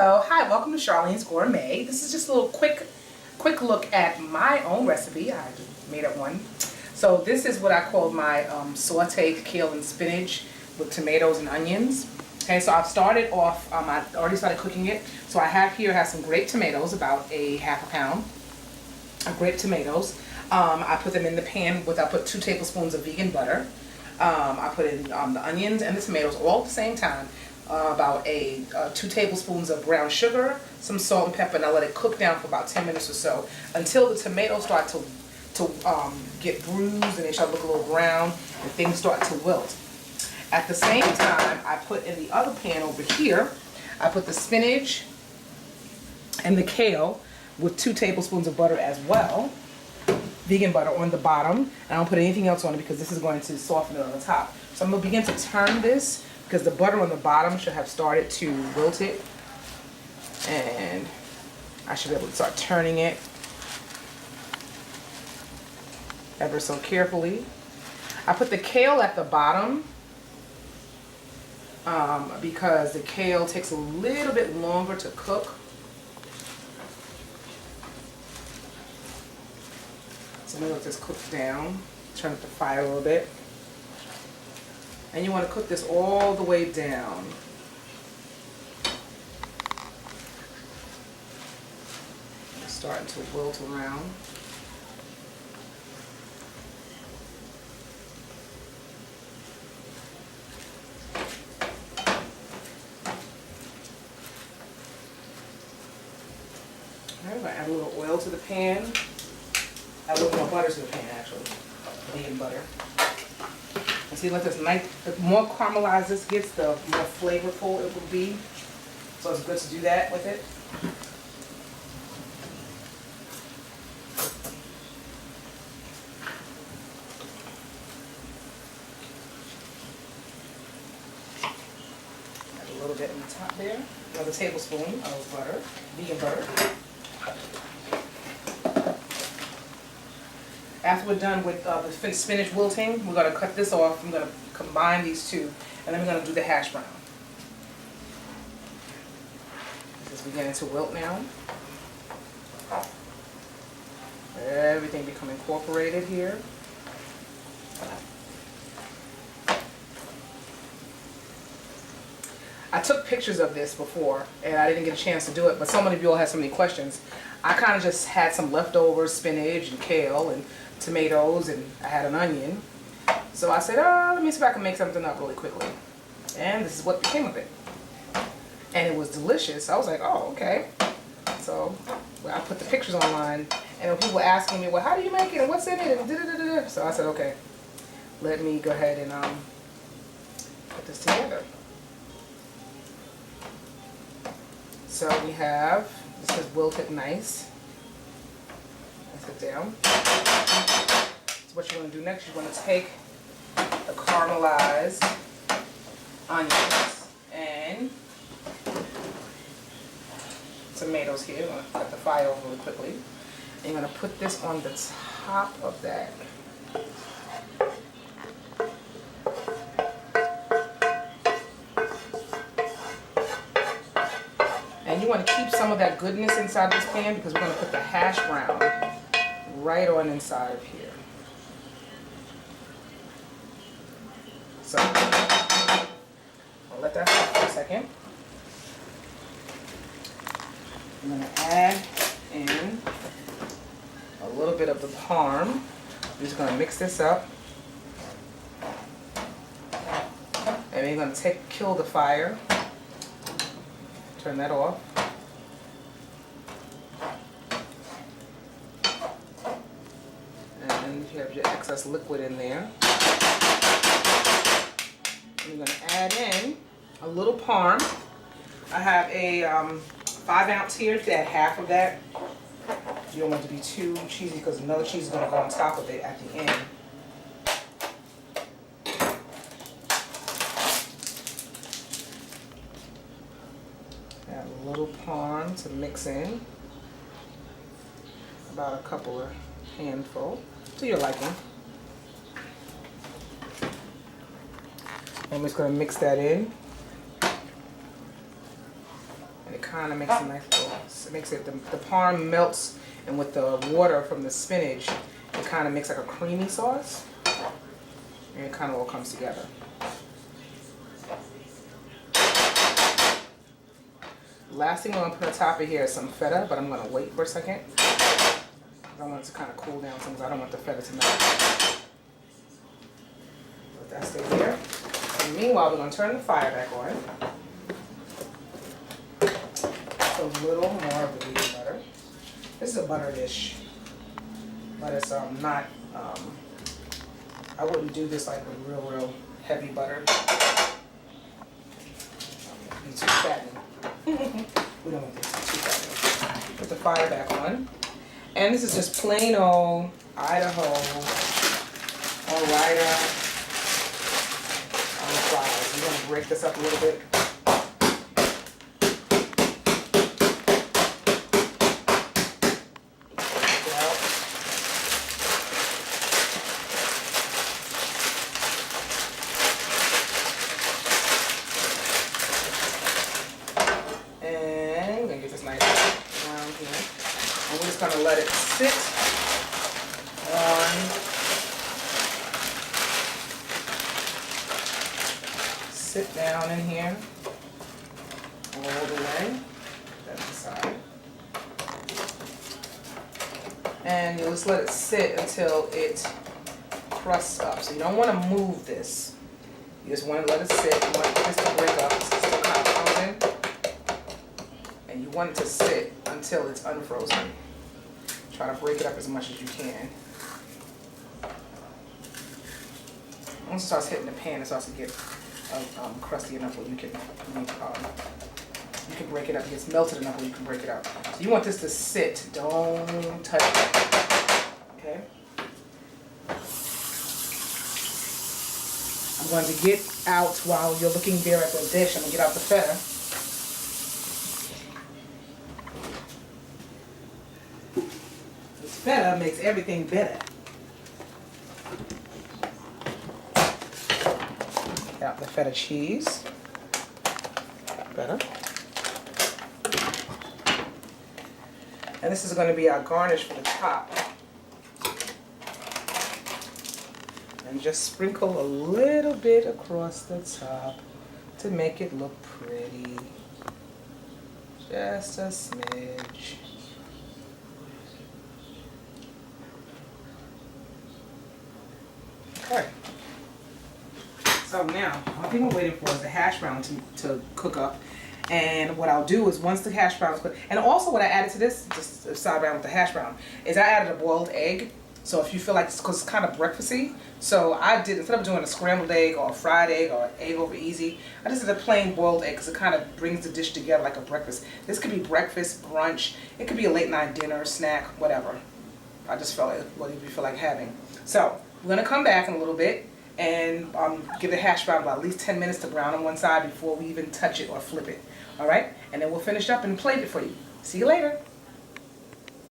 Hello, hi, welcome to Charlene's Gourmet. This is just a little quick look at my own recipe. I made up one. So this is what I call my sauteed kale and spinach with tomatoes and onions. Okay, so I've started off, I already started cooking it. So I have some grape tomatoes, about a half a pound of grape tomatoes. I put them in the pan I put 2 tablespoons of vegan butter. I put in the onions and the tomatoes all at the same time. About 2 tablespoons of brown sugar, some salt and pepper, and I let it cook down for about 10 minutes or so until the tomatoes start to get bruised and they start to look a little brown and things start to wilt. At the same time, I put in the other pan over here, I put the spinach and the kale with 2 tablespoons of butter as well, vegan butter on the bottom, and I don't put anything else on it because this is going to soften it on the top. So I'm going to begin to turn this because the butter on the bottom should have started to wilt it, and I should be able to start turning it ever so carefully. I put the kale at the bottom because the kale takes a little bit longer to cook. So maybe I'll just cook down, turn up the fire a little bit. And you want to cook this all the way down. It's starting to wilt around. Alright, I'm going to add a little oil to the pan. Add a little more butter to the pan, actually. Vegan butter. And see, let this nice, the more caramelized this gets, the more flavorful it will be. So it's good to do that with it. Add a little bit in the top there. Another tablespoon of butter, vegan butter. After we're done with the spinach wilting, we're going to cut this off. I'm going to combine these two, and then we're going to do the hash brown. This is beginning to wilt now. Everything become incorporated here. I took pictures of this before, and I didn't get a chance to do it, but so many of you all had so many questions. I kind of just had some leftover spinach and kale and tomatoes, and I had an onion. So I said, let me see if I can make something up really quickly. And this is what became of it. And it was delicious. I was like, oh, okay. So I put the pictures online, and when people were asking me, well, how do you make it, and what's in it, and da-da-da-da. So I said, okay, let me go ahead and put this together. So we have, this is wilted nice. Let's it down. So what you want to do next, you want to take the caramelized onions and tomatoes here. I'm going to cut the fire over really quickly. And you're going to put this on the top of that. And you want to keep some of that goodness inside this pan because we're going to put the hash brown right on inside of here. So, I'll let that sit for a second. I'm going to add in a little bit of the parm. I'm just going to mix this up. And then you're going to kill the fire. Turn that off. And you have your excess liquid in there. I'm going to add in a little parm. I have a 5-ounce here. You can add half of that. You don't want it to be too cheesy because another cheese is going to go on top of it at the end. Add a little parm to mix in. About a couple of handful to your liking. I'm just going to mix that in. And it kind of makes a nice little, it makes it, the parm melts, and with the water from the spinach, it kind of makes like a creamy sauce. And it kind of all comes together. Last thing I'm going to put on top of here is some feta, but I'm going to wait for a second. I want it to kind of cool down some because I don't want the feta to melt. Let that stay here. And meanwhile, we're going to turn the fire back on. A little more of the vegan butter. This is a butter dish, but it's not. I wouldn't do this like with real heavy butter. It'd be too fattening. We don't want this too fattening. Put the fire back on, and this is just plain old Idaho Ore-Ida fries. I'm gonna break this up a little bit. Going to let it sit down in here all the way. That's aside. And you'll just let it sit until it crusts up. So you don't want to move this. You just want to let it sit. You want this to break up. It's still kind of frozen. And you want it to sit until it's unfrozen. Try to break it up as much as you can. Once it starts hitting the pan, it starts to get crusty enough where you can break it up. It gets melted enough where you can break it up. So you want this to sit. Don't touch it. Okay. I'm going to get out while you're looking there at the dish. I'm going to get out the feta. Feta makes everything better. Out the feta cheese. Better. And this is going to be our garnish for the top. And just sprinkle a little bit across the top to make it look pretty. Just a smidge. Okay. So now, one thing we're waiting for is the hash brown to cook up. And what I'll do is once the hash browns cook, and also what I added to this, just a side brown with the hash brown, is I added a boiled egg. So if you feel like, because it's kind of breakfasty, so I did, instead of doing a scrambled egg or a fried egg or an egg over easy, I just did a plain boiled egg because it kind of brings the dish together like a breakfast. This could be breakfast, brunch, it could be a late night dinner, snack, whatever. I just felt like what you feel like having. So we're going to come back in a little bit and give the hash brown about at least 10 minutes to brown on one side before we even touch it or flip it. All right? And then we'll finish up and plate it for you. See you later.